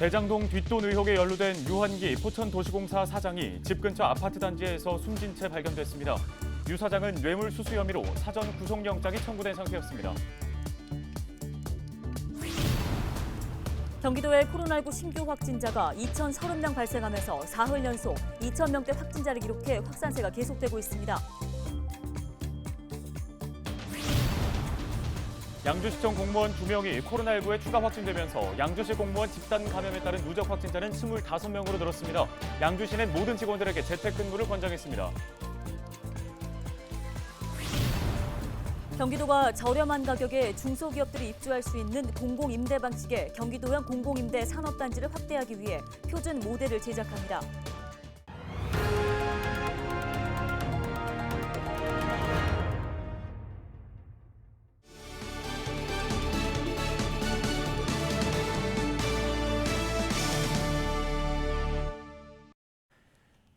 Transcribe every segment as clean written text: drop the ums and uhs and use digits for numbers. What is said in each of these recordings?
대장동 뒷돈 의혹에 연루된 유한기 포천도시공사 사장이 집 근처 아파트 단지에서 숨진 채 발견됐습니다. 유 사장은 뇌물수수 혐의로 사전 구속영장이 청구된 상태였습니다. 경기도의 코로나19 신규 확진자가 2,030명 발생하면서 사흘 연속 2,000명대 확진자를 기록해 확산세가 계속되고 있습니다. 양주시청 공무원 2명이 코로나19에 추가 확진되면서 양주시 공무원 집단 감염에 따른 누적 확진자는 25명으로 늘었습니다. 양주시는 모든 직원들에게 재택근무를 권장했습니다. 경기도가 저렴한 가격에 중소기업들이 입주할 수 있는 공공임대 방식의 경기도형 공공임대 산업단지를 확대하기 위해 표준 모델을 제작합니다.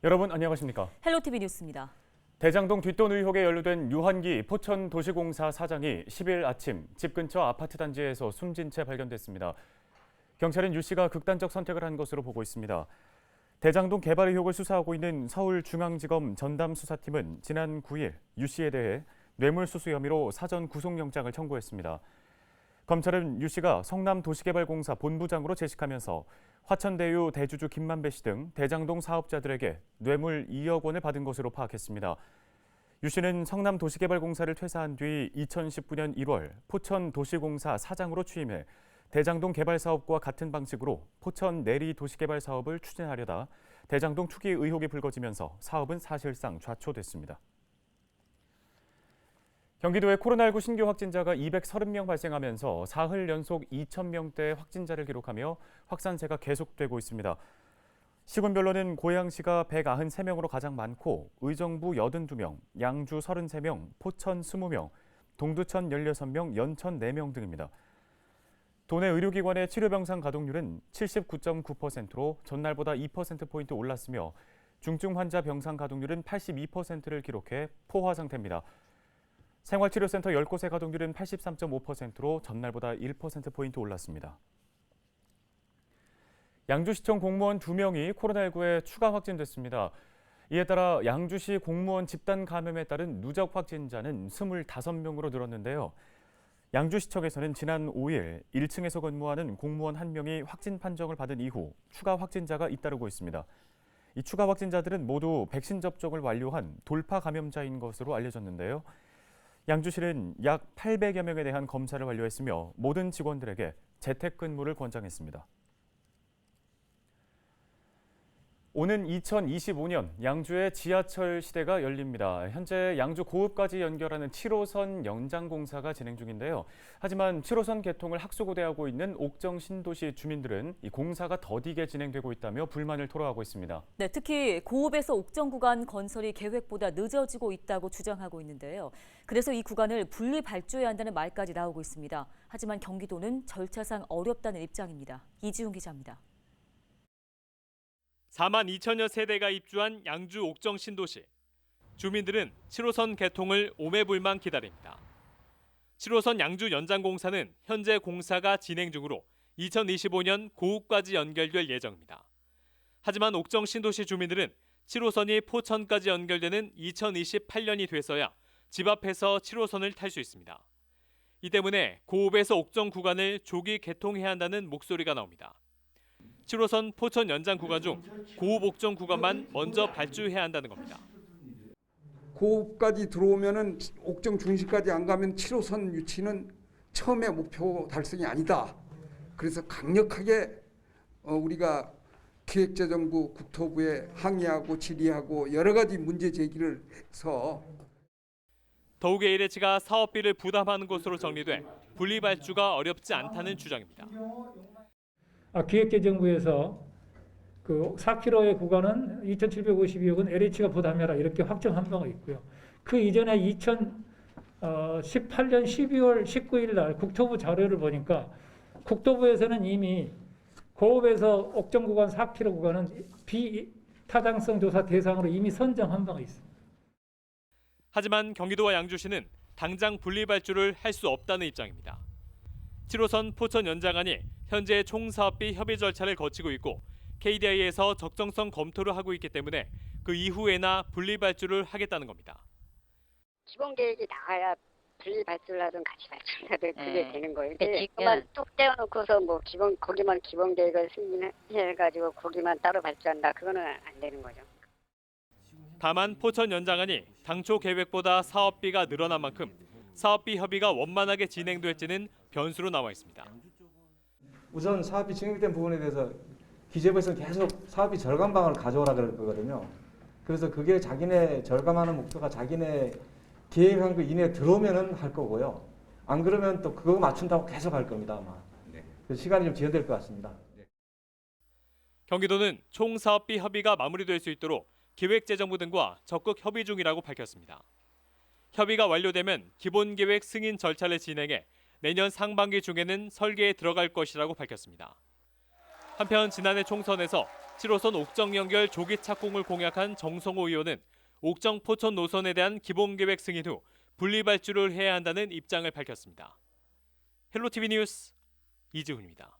여러분 안녕하십니까? 헬로티비 뉴스입니다. 대장동 뒷돈 의혹에 연루된 유한기 포천도시공사 사장이 10일 아침 집 근처 아파트 단지에서 숨진 채 발견됐습니다. 경찰은 유 씨가 극단적 선택을 한 것으로 보고 있습니다. 대장동 개발 의혹을 수사하고 있는 서울중앙지검 전담수사팀은 지난 9일 유 씨에 대해 뇌물수수 혐의로 사전 구속영장을 청구했습니다. 검찰은 유 씨가 성남도시개발공사 본부장으로 재직하면서 화천대유 대주주 김만배 씨 등 대장동 사업자들에게 뇌물 2억 원을 받은 것으로 파악했습니다. 유 씨는 성남도시개발공사를 퇴사한 뒤 2019년 1월 포천도시공사 사장으로 취임해 대장동 개발 사업과 같은 방식으로 포천 내리 도시개발 사업을 추진하려다 대장동 투기 의혹이 불거지면서 사업은 사실상 좌초됐습니다. 경기도에 코로나19 신규 확진자가 230명 발생하면서 사흘 연속 2,000명대 확진자를 기록하며 확산세가 계속되고 있습니다. 시군별로는 고양시가 193명으로 가장 많고 의정부 82명, 양주 33명, 포천 20명, 동두천 16명, 연천 4명 등입니다. 도내 의료기관의 치료병상 가동률은 79.9%로 전날보다 2%포인트 올랐으며 중증 환자 병상 가동률은 82%를 기록해 포화 상태입니다. 생활치료센터 10곳의 가동률은 83.5%로 전날보다 1%포인트 올랐습니다. 양주시청 공무원 2명이 코로나19에 추가 확진됐습니다. 이에 따라 양주시 공무원 집단 감염에 따른 누적 확진자는 25명으로 늘었는데요. 양주시청에서는 지난 5일 1층에서 근무하는 공무원 1명이 확진 판정을 받은 이후 추가 확진자가 잇따르고 있습니다. 이 추가 확진자들은 모두 백신 접종을 완료한 돌파 감염자인 것으로 알려졌는데요. 양주시는 약 800여 명에 대한 검사를 완료했으며 모든 직원들에게 재택근무를 권장했습니다. 오는 2025년 양주의 지하철 시대가 열립니다. 현재 양주 고읍까지 연결하는 7호선 연장 공사가 진행 중인데요. 하지만 7호선 개통을 학수고대하고 있는 옥정 신도시 주민들은 이 공사가 더디게 진행되고 있다며 불만을 토로하고 있습니다. 네, 특히 고읍에서 옥정 구간 건설이 계획보다 늦어지고 있다고 주장하고 있는데요. 그래서 이 구간을 분리 발주해야 한다는 말까지 나오고 있습니다. 하지만 경기도는 절차상 어렵다는 입장입니다. 이지훈 기자입니다. 4만 2천여 세대가 입주한 양주 옥정 신도시. 주민들은 7호선 개통을 오매불망 기다립니다. 7호선 양주 연장 공사는 현재 공사가 진행 중으로 2025년 고읍까지 연결될 예정입니다. 하지만 옥정 신도시 주민들은 7호선이 포천까지 연결되는 2028년이 돼서야 집 앞에서 7호선을 탈 수 있습니다. 이 때문에 고읍에서 옥정 구간을 조기 개통해야 한다는 목소리가 나옵니다. 7호선 포천 연장 구간 중 고읍 옥정 구간만 먼저 발주해야 한다는 겁니다. 고읍까지 들어오면은 옥정 중심까지 안 가면 7호선 유치는 처음에 목표 달성이 아니다. 그래서 강력하게 우리가 기획재정부, 국토부에 항의하고 질의하고 여러 가지 문제 제기를 해서 더욱 LH가 사업비를 부담하는 것으로 정리돼 분리 발주가 어렵지 않다는 주장입니다. 기획재정부에서 그 4km의 구간은 2,752억은 LH가 부담해라 이렇게 확정한 바가 있고요. 그 이전에 2018년 12월 19일 날 국토부 자료를 보니까 국토부에서는 이미 고읍에서 옥정 구간 4km 구간은 비타당성 조사 대상으로 이미 선정한 바가 있습니다. 하지만 경기도와 양주시는 당장 분리 발주를 할 수 없다는 입장입니다. 7호선 포천 연장안이 현재 총사업비 협의 절차를 거치고 있고 KDI에서 적정성 검토를 하고 있기 때문에 그 이후에나 분리발주를 하겠다는 겁니다. 기본 계획이 나와야 분리 발주를 하든 같이 발주를 하든 그게 되는 거예요. 지금 그만 뚝 떼어놓고서 뭐 거기만 기본 계획을 승인해가지고 거기만 따로 발주한다. 그거는 안 되는 거죠. 다만 포천 연장안이 당초 계획보다 사업비가 늘어난 만큼 사업비 협의가 원만하게 진행될지는 변수로 나와 있습니다. 우선 사업비 증액된 부분에 대해서 기재부에서는 계속 사업비 절감 방안을 가져오라 그럴 거거든요. 그래서 그게 자기네 절감하는 목표가 자기네 계획한 거 이내에 들어오면은 할 거고요. 안 그러면 또 그거 맞춘다고 계속 할 겁니다 아마. 그래서 시간이 좀 지연될 것 같습니다. 경기도는 총 사업비 협의가 마무리될 수 있도록 기획재정부 등과 적극 협의 중이라고 밝혔습니다. 협의가 완료되면 기본계획 승인 절차를 진행해 내년 상반기 중에는 설계에 들어갈 것이라고 밝혔습니다. 한편 지난해 총선에서 7호선 옥정 연결 조기 착공을 공약한 정성호 의원은 옥정 포천 노선에 대한 기본계획 승인 후 분리발주를 해야 한다는 입장을 밝혔습니다. 헬로티비 뉴스 이지훈입니다.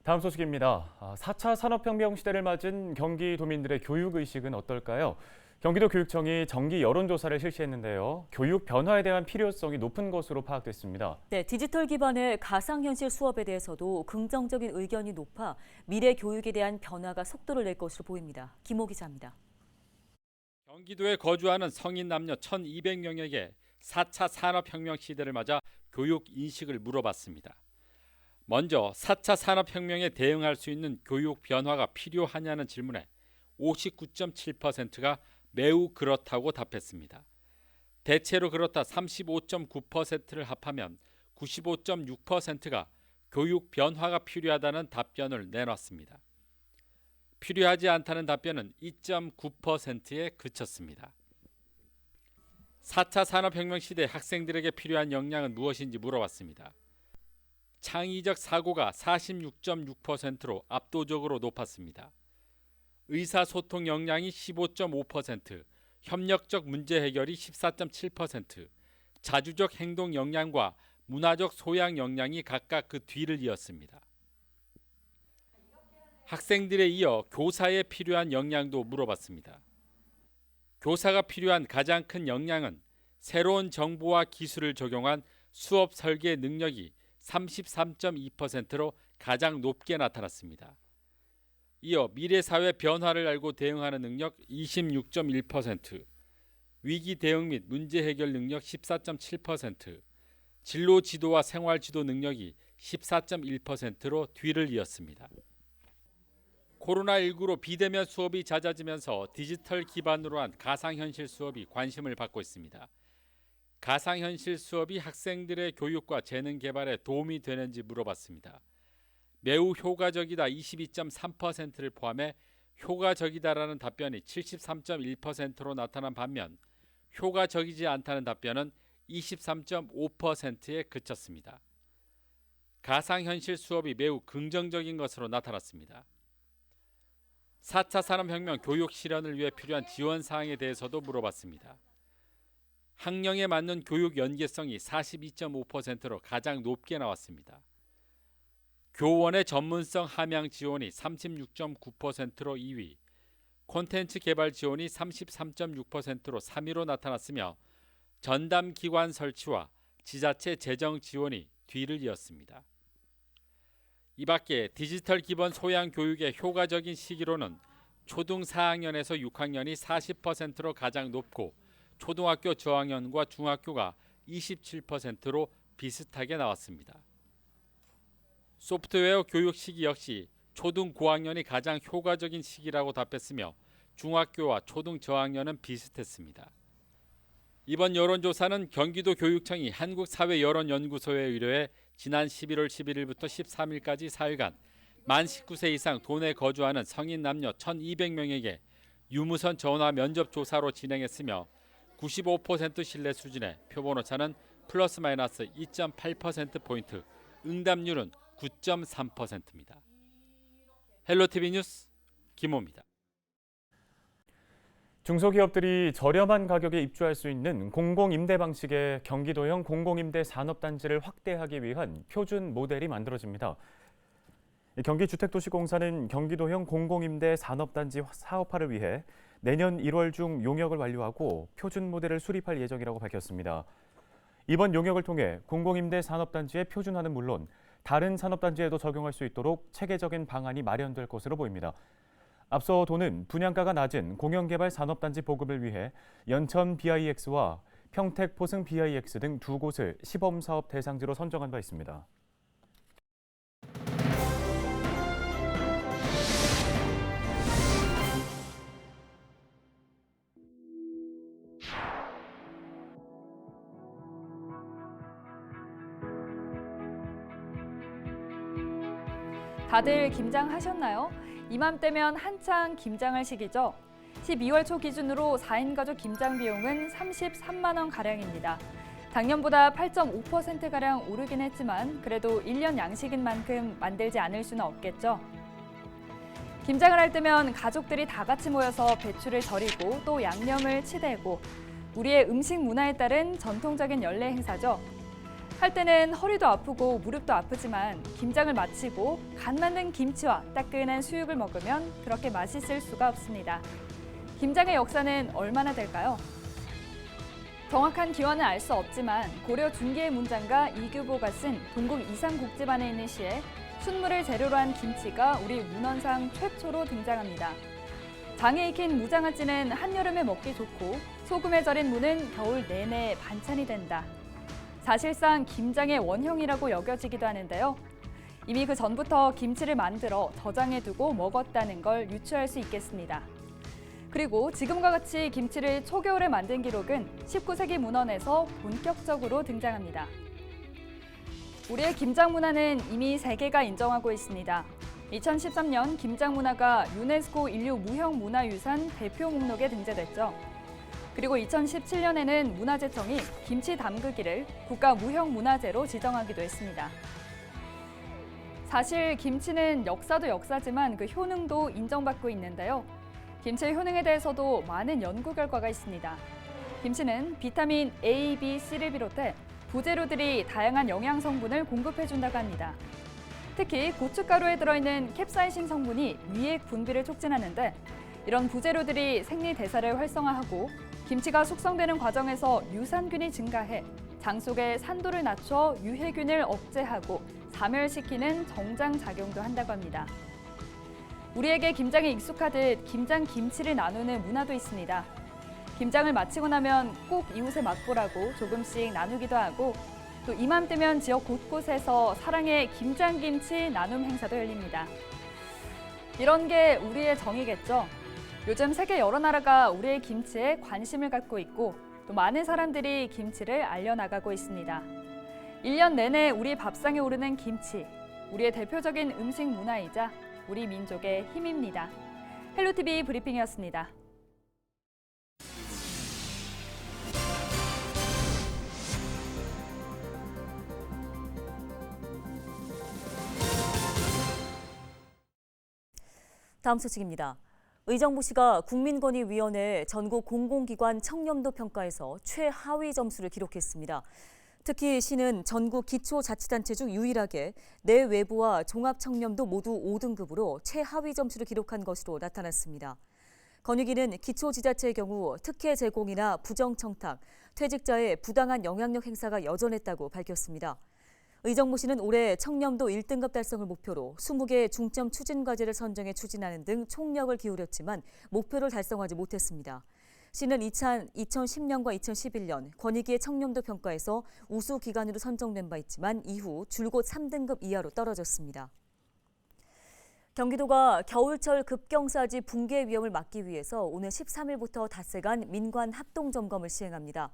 다음 소식입니다. 4차 산업혁명 시대를 맞은 경기도민들의 교육의식은 어떨까요? 경기도 교육청이 정기 여론조사를 실시했는데요. 교육 변화에 대한 필요성이 높은 것으로 파악됐습니다. 네, 디지털 기반의 가상현실 수업에 대해서도 긍정적인 의견이 높아 미래 교육에 대한 변화가 속도를 낼 것으로 보입니다. 김호 기자입니다. 경기도에 거주하는 성인 남녀 1,200명에게 4차 산업혁명 시대를 맞아 교육 인식을 물어봤습니다. 먼저 4차 산업혁명에 대응할 수 있는 교육 변화가 필요하냐는 질문에 59.7%가 매우 그렇다고 답했습니다. 대체로 그렇다 35.9%를 합하면 95.6%가 교육 변화가 필요하다는 답변을 내놨습니다. 필요하지 않다는 답변은 2.9%에 그쳤습니다. 4차 산업혁명 시대 학생들에게 필요한 역량은 무엇인지 물어봤습니다. 창의적 사고가 46.6%로 압도적으로 높았습니다. 의사소통 역량이 15.5%, 협력적 문제 해결이 14.7%, 자주적 행동 역량과 문화적 소양 역량이 각각 그 뒤를 이었습니다. 학생들에 이어 교사에 필요한 역량도 물어봤습니다. 교사가 필요한 가장 큰 역량은 새로운 정보와 기술을 적용한 수업 설계 능력이 33.2%로 가장 높게 나타났습니다. 이어 미래사회 변화를 알고 대응하는 능력 26.1%, 위기 대응 및 문제 해결 능력 14.7%, 진로 지도와 생활 지도 능력이 14.1%로 뒤를 이었습니다. 코로나19로 비대면 수업이 잦아지면서 디지털 기반으로 한 가상현실 수업이 관심을 받고 있습니다. 가상현실 수업이 학생들의 교육과 재능 개발에 도움이 되는지 물어봤습니다. 매우 효과적이다 22.3%를 포함해 효과적이다라는 답변이 73.1%로 나타난 반면 효과적이지 않다는 답변은 23.5%에 그쳤습니다. 가상현실 수업이 매우 긍정적인 것으로 나타났습니다. 4차 산업혁명 교육 실현을 위해 필요한 지원 사항에 대해서도 물어봤습니다. 학령에 맞는 교육 연계성이 42.5%로 가장 높게 나왔습니다. 교원의 전문성 함양 지원이 36.9%로 2위, 콘텐츠 개발 지원이 33.6%로 3위로 나타났으며 전담 기관 설치와 지자체 재정 지원이 뒤를 이었습니다. 이 밖에 디지털 기본 소양 교육의 효과적인 시기로는 초등 4학년에서 6학년이 40%로 가장 높고 초등학교 저학년과 중학교가 27%로 비슷하게 나왔습니다. 소프트웨어 교육 시기 역시 초등 고학년이 가장 효과적인 시기라고 답했으며 중학교와 초등 저학년은 비슷했습니다. 이번 여론조사는 경기도 교육청이 한국사회여론연구소에 의뢰해 지난 11월 11일부터 13일까지 4일간 만 19세 이상 도내 거주하는 성인 남녀 1,200명에게 유무선 전화 면접 조사로 진행했으며 95% 신뢰 수준의 표본오차는 플러스 마이너스 2.8%포인트, 응답률은 9.3%입니다. 헬로티비 뉴스 김호입니다. 중소기업들이 저렴한 가격에 입주할 수 있는 공공임대 방식의 경기도형 공공임대 산업단지를 확대하기 위한 표준 모델이 만들어집니다. 경기주택도시공사는 경기도형 공공임대 산업단지 사업화를 위해 내년 1월 중 용역을 완료하고 표준 모델을 수립할 예정이라고 밝혔습니다. 이번 용역을 통해 공공임대 산업단지의 표준화는 물론 다른 산업단지에도 적용할 수 있도록 체계적인 방안이 마련될 것으로 보입니다. 앞서 도는 분양가가 낮은 공영개발 산업단지 보급을 위해 연천 BIX와 평택 포승 BIX 등 두 곳을 시범사업 대상지로 선정한 바 있습니다. 다들 김장하셨나요? 이맘때면 한창 김장할 시기죠. 12월 초 기준으로 4인 가족 김장 비용은 33만 원 가량입니다. 작년보다 8.5%가량 오르긴 했지만 그래도 1년 양식인 만큼 만들지 않을 수는 없겠죠. 김장을 할 때면 가족들이 다 같이 모여서 배추를 절이고 또 양념을 치대고 우리의 음식 문화에 따른 전통적인 연례 행사죠. 할 때는 허리도 아프고 무릎도 아프지만 김장을 마치고 간 만든 김치와 따끈한 수육을 먹으면 그렇게 맛있을 수가 없습니다. 김장의 역사는 얼마나 될까요? 정확한 기원은 알 수 없지만 고려 중기의 문장가 이규보가 쓴 동국 이상국지반에 있는 시에 순물을 재료로 한 김치가 우리 문헌상 최초로 등장합니다. 장에 익힌 무장아찌는 한여름에 먹기 좋고 소금에 절인 무는 겨울 내내 반찬이 된다. 사실상 김장의 원형이라고 여겨지기도 하는데요. 이미 그 전부터 김치를 만들어 저장해두고 먹었다는 걸 유추할 수 있겠습니다. 그리고 지금과 같이 김치를 초겨울에 만든 기록은 19세기 문헌에서 본격적으로 등장합니다. 우리의 김장 문화는 이미 세계가 인정하고 있습니다. 2013년 김장 문화가 유네스코 인류 무형문화유산 대표 목록에 등재됐죠. 그리고 2017년에는 문화재청이 김치 담그기를 국가 무형문화재로 지정하기도 했습니다. 사실 김치는 역사도 역사지만 그 효능도 인정받고 있는데요. 김치의 효능에 대해서도 많은 연구 결과가 있습니다. 김치는 비타민 A, B, C를 비롯해 부재료들이 다양한 영양 성분을 공급해준다고 합니다. 특히 고춧가루에 들어있는 캡사이신 성분이 위액 분비를 촉진하는데 이런 부재료들이 생리대사를 활성화하고 김치가 숙성되는 과정에서 유산균이 증가해 장 속의 산도를 낮춰 유해균을 억제하고 사멸시키는 정장작용도 한다고 합니다. 우리에게 김장에 익숙하듯 김장 김치를 나누는 문화도 있습니다. 김장을 마치고 나면 꼭 이웃에 맛보라고 조금씩 나누기도 하고 또 이맘때면 지역 곳곳에서 사랑의 김장김치 나눔 행사도 열립니다. 이런 게 우리의 정이겠죠. 요즘 세계 여러 나라가 우리의 김치에 관심을 갖고 있고 또 많은 사람들이 김치를 알려나가고 있습니다. 1년 내내 우리 밥상에 오르는 김치, 우리의 대표적인 음식 문화이자 우리 민족의 힘입니다. 헬로티비 브리핑이었습니다. 다음 소식입니다. 의정부시가 국민권익위원회 전국 공공기관 청렴도 평가에서 최하위 점수를 기록했습니다. 특히 시는 전국 기초자치단체 중 유일하게 내외부와 종합청렴도 모두 5등급으로 최하위 점수를 기록한 것으로 나타났습니다. 권익위는 기초지자체의 경우 특혜 제공이나 부정청탁, 퇴직자의 부당한 영향력 행사가 여전했다고 밝혔습니다. 의정부시는 올해 청렴도 1등급 달성을 목표로 20개의 중점 추진 과제를 선정해 추진하는 등 총력을 기울였지만 목표를 달성하지 못했습니다. 시는 2010년과 2011년 권익위의 청렴도 평가에서 우수 기관으로 선정된 바 있지만 이후 줄곧 3등급 이하로 떨어졌습니다. 경기도가 겨울철 급경사지 붕괴 위험을 막기 위해서 오늘 13일부터 닷새간 민관 합동 점검을 시행합니다.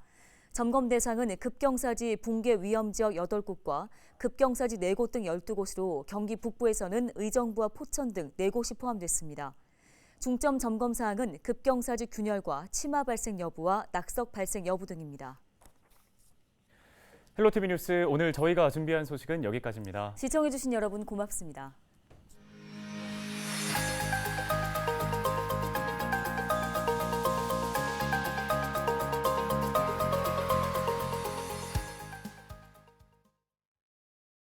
점검 대상은 급경사지 붕괴 위험 지역 8곳과 급경사지 4곳 등 12곳으로 경기 북부에서는 의정부와 포천 등 4곳이 포함됐습니다. 중점 점검 사항은 급경사지 균열과 치마 발생 여부와 낙석 발생 여부 등입니다. 헬로티비 뉴스 오늘 저희가 준비한 소식은 여기까지입니다. 시청해주신 여러분 고맙습니다.